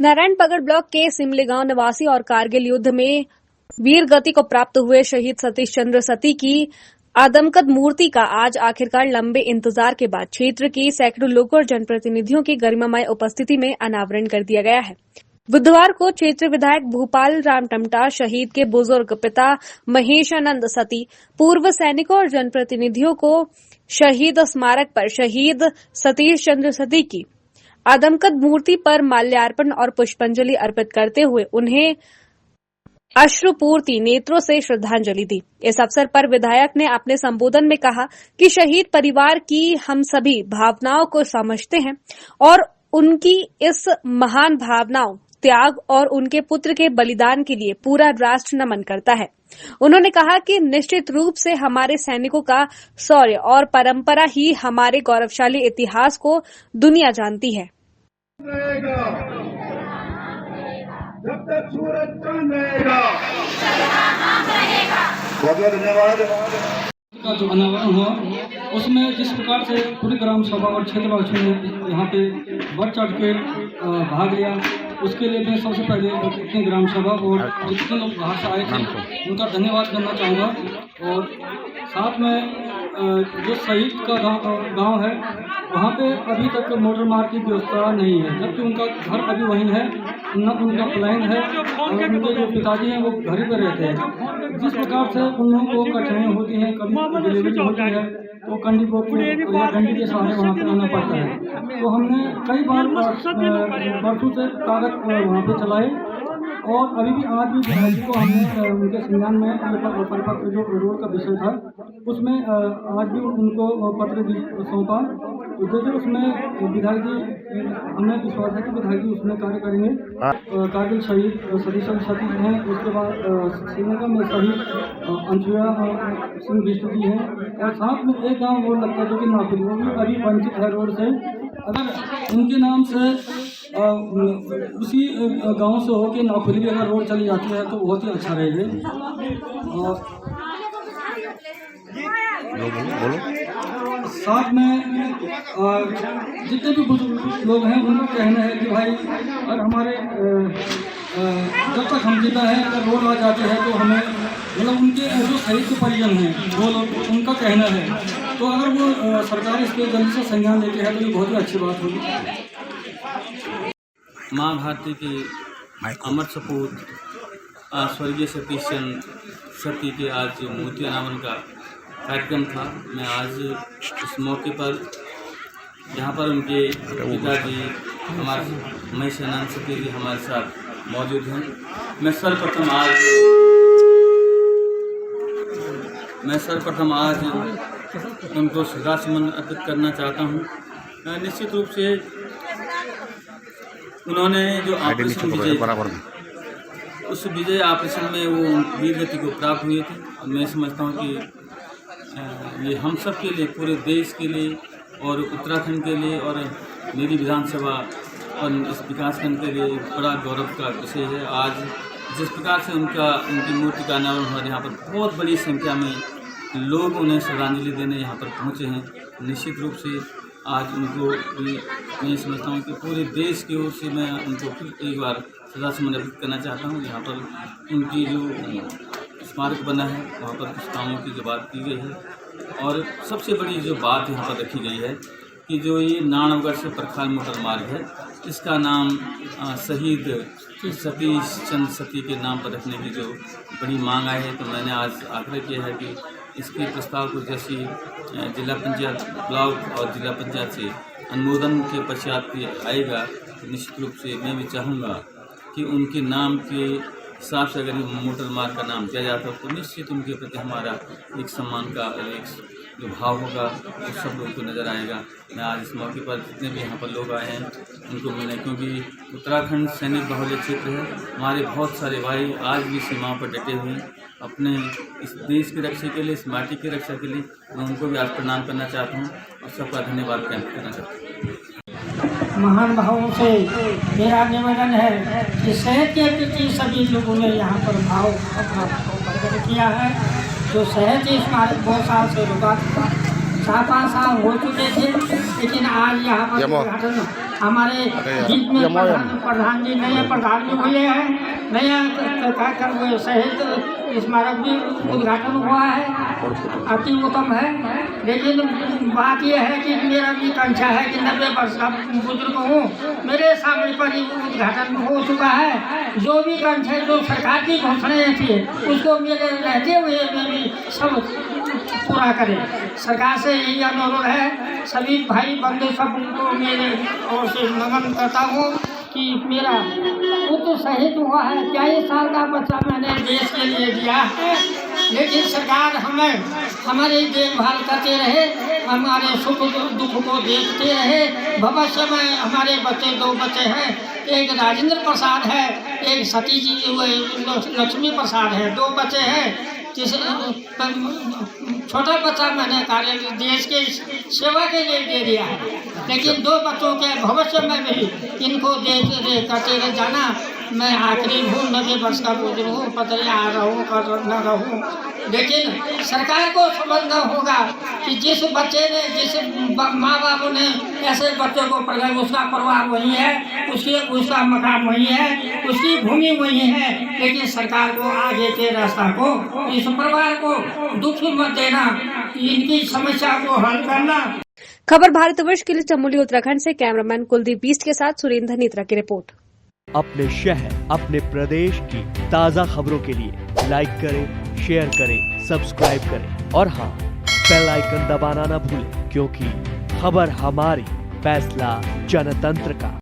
नारायणपगड़ block के सिमली गांव निवासी और कारगिल युद्ध में वीर गति को प्राप्त हुए शहीद सतीश चंद्र सती की आदमकद मूर्ति का आज आखिरकार लंबे इंतजार के बाद क्षेत्र के सैकड़ों लोगों और जनप्रतिनिधियों की गरिमामय उपस्थिति में अनावरण कर दिया गया है। बुधवार को क्षेत्र विधायक भूपाल राम टमटा, शहीद के बुजुर्ग पिता महेशानंद सती, पूर्व सैनिकों और जनप्रतिनिधियों को शहीद स्मारक पर शहीद सतीश चंद्र सती की आदमकद मूर्ति पर माल्यार्पण और पुष्पांजलि अर्पित करते हुए उन्हें अश्रुपूर्ति नेत्रों से श्रद्धांजलि दी। इस अवसर पर विधायक ने अपने संबोधन में कहा कि शहीद परिवार की हम सभी भावनाओं को समझते हैं और उनकी इस महान भावनाओं, त्याग और उनके पुत्र के बलिदान के लिए पूरा राष्ट्र नमन करता है। उन्होंने कहा कि निश्चित रूप से हमारे सैनिकों का शौर्य और परंपरा ही हमारे गौरवशाली इतिहास को दुनिया जानती है। जब तक सूरज चांद रहेगा, बहुत धन्यवाद। का जो अनावरण हुआ उसमें जिस प्रकार से पूरी ग्राम सभा और क्षेत्रवासियों ने यहाँ पे बढ़ चढ़ के भाग लिया, उसके लिए मैं सबसे पहले अपनी ग्राम सभा और जितने लोग बाहर से आए थे उनका धन्यवाद करना चाहूँगा। और साथ में जो शहीद का गांव है वहाँ पे अभी तक मोटर मार्ग की व्यवस्था नहीं है, जबकि उनका घर अभी वहीं है, न उनका प्लान है और उनके जो पिताजी हैं वो घर पर रहते हैं। जिस प्रकार से उन लोगों को कठिनाई होती है, कभी डिलीवरी होती है तो कंडी या डंडी के सहारे वहाँ पे आना पड़ता है। तो हमने कई बार बरसों से कागज वहाँ पे चलाए और अभी भी आज भी विधायक जी को हमने उनके संज्ञान में परिपत्र जो रोड का विषय था उसमें आज भी उनको पत्र सौंपा। तो जैसे उसमें विधायक जी, हमें विश्वास है कि विधायक जी उसमें कार्य करेंगे। कारगिल शहीद सतीश चंद्र सती हैं, उसके बाद श्रीनगर में शहीद अंशुया सिंह बिष्ट जी हैं और साथ में एक गांव वो लगता है जो कि नाफिल, वो भी अभी वंचित है रोड से। अगर उनके नाम से उसी गांव से हो के नाफिल भी अगर रोड चली जाती है तो बहुत ही अच्छा रहेगा। साथ में जितने भी बुजुर्ग लोग हैं उनका कहना है कि भाई अगर हमारे जब तक हम जिंदा हैं अगर रोड आ जाते हैं तो हमें मतलब उनके जो शहीद के परिजन हैं वो लोग, उनका कहना है तो अगर वो सरकार इस पर जल्दी से संज्ञान लेती है तो ये बहुत ही अच्छी बात होगी। माँ भारती की अमर सपूत स्वर्गीय सतीश चंद्र सती के आज मूर्ति अनावरण का कार्यक्रम था। मैं आज इस मौके पर जहाँ पर उनके पिताजी हमारे महेशानंद सती जी हमारे साथ मौजूद हैं, मैं सर्वप्रथम आज उनको श्रद्धासुमन अर्पित करना चाहता हूँ। निश्चित रूप से उन्होंने जो ऑपरेशन विजय, उस विजय ऑपरेशन में वो वीर गति को प्राप्त हुए थे। और मैं समझता हूँ कि ये हम सब के लिए, पूरे देश के लिए और उत्तराखंड के लिए और मेरी विधानसभा और इस विकासखंड के लिए बड़ा गौरव का विषय है। आज जिस प्रकार से उनकी मूर्ति का अनावरण हुआ, यहाँ पर बहुत बड़ी संख्या में लोग उन्हें श्रद्धांजलि देने यहाँ पर पहुँचे हैं। निश्चित रूप से आज उनको मैं समझता हूँ कि पूरे देश की ओर से मैं उनको फिर एक बार श्रद्धासुमन अर्पित करना चाहता हूँ। यहाँ पर उनकी जो स्मारक बना है वहाँ पर कुछ कामों की जो बात की गई है और सबसे बड़ी जो बात यहाँ पर रखी गई है कि जो ये नारायणगढ़ से परखाल मोटर मार्ग है, इसका नाम शहीद सतीश चंद्र सती के नाम पर रखने की जो बड़ी मांग आई है, तो मैंने आज आग्रह किया है कि इसके प्रस्ताव को जैसी जिला पंचायत ब्लॉक और जिला पंचायत से अनुमोदन के पश्चात आएगा तो निश्चित रूप से मैं भी चाहूँगा कि उनके नाम के हिसाब से अगर मोटर मार्ग का नाम दिया जाता तो निश्चित उनके प्रति हमारा एक सम्मान का एक जो भाव होगा वो सब लोगों को नज़र आएगा। मैं आज इस मौके पर जितने भी यहाँ पर लोग आए हैं उनको मिले, क्योंकि उत्तराखंड सैनिक बाहुल्य क्षेत्र है। हमारे बहुत सारे भाई आज भी सीमाओं पर डटे हुए हैं अपने इस देश की रक्षा के लिए, इस माटी की रक्षा के लिए। मैं उनको भी आज प्रणाम करना चाहता हूँ और सबका धन्यवाद ज्ञापित करना चाहता हूँ। महान भावों से मेरा निवेदन है कि शहीद के प्रति सभी लोगों ने यहाँ पर भाव अपना प्रकट किया है। जो शहीद स्मारक बहुत साल से रुका था, 7-5 साल हो चुके थे, लेकिन आज यहाँ पर उद्घाटन हमारे बीच में प्रधान जी नए प्रधान जी हुए हैं, नया कर वो शहीद स्मारक भी उद्घाटन हुआ है, अति उत्तम है। लेकिन बात यह है कि मेरा भी कंक्षा है कि 90 वर्ष का बुजुर्ग हूँ, मेरे सामने पर ही उद्घाटन हो चुका है। जो भी कंक्षा जो सरकार की घोषणाएं थी उसको मेरे रहते हुए भी सब पूरा करें। सरकार से यही अनुरोध है। सभी भाई बंधु सबको मेरे ओर से नमन करता हूँ कि मेरा पुत्र शहीद हुआ है, 23 साल का बच्चा मैंने देश के लिए दिया है। लेकिन सरकार हमें हमारी देखभाल करते रहे, हमारे सुख दुख को देखते रहे। भविष्य में हमारे बच्चे 2 बच्चे हैं, एक राजेंद्र प्रसाद है, एक सती जी लक्ष्मी प्रसाद है, 2 बच्चे हैं। छोटा बच्चा मैंने कार्य देश के सेवा के लिए दे दिया है, लेकिन 2 बच्चों के भविष्य में भी इनको देख करते रह जाना। मैं आखिरी हूँ, 90 वर्ष का बुजुर्ग हूँ, पता नहीं आ रहूँ कर न रहूँ, लेकिन सरकार को समझना होगा कि जिस बच्चे ने जिस माँ बाप ने ऐसे बच्चों को पढ़ाया उसका परिवार वही है, उसका मकान वही है, उसकी भूमि वही है। लेकिन सरकार को आगे के रास्ता को इस परिवार को दुख मत देना, इनकी समस्या को हल करना। खबर भारतवर्ष के लिए चमोली उत्तराखंड से कैमरामैन कुलदीप बीस्ट के साथ सुरेंद्र नेत्रा की रिपोर्ट। अपने शहर अपने प्रदेश की ताज़ा खबरों के लिए लाइक करें, शेयर करें, सब्सक्राइब करें और हाँ, बेल आइकन दबाना ना भूलें, क्योंकि खबर हमारी, फैसला जनतंत्र का।